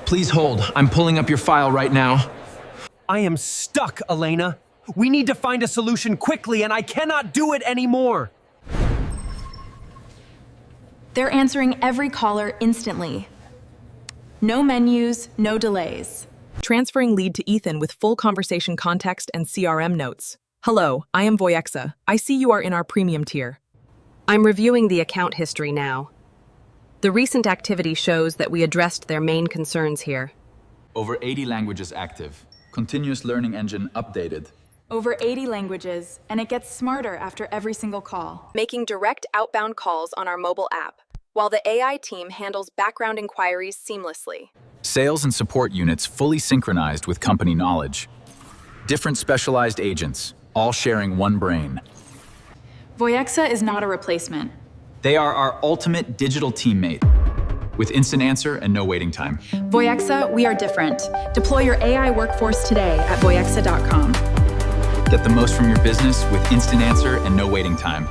Please hold. I'm pulling up your file right now. I am stuck, Elena. We need to find a solution quickly, and I cannot do it anymore. They're answering every caller instantly. No menus, no delays. Transferring lead to Ethan with full conversation context and CRM notes. Hello, I am Voiexa. I see you are in our premium tier. I'm reviewing the account history now. The recent activity shows that we addressed their main concerns here. Over 80 languages active. Continuous learning engine updated. Over 80 languages, and it gets smarter after every single call. Making direct outbound calls on our mobile app, while the AI team handles background inquiries seamlessly. Sales and support units fully synchronized with company knowledge. Different specialized agents, all sharing one brain. Voiexa is not a replacement. They are our ultimate digital teammate, with instant answer and no waiting time. Voiexa, we are different. Deploy your AI workforce today at voiexa.com. Get the most from your business with instant answer and no waiting time.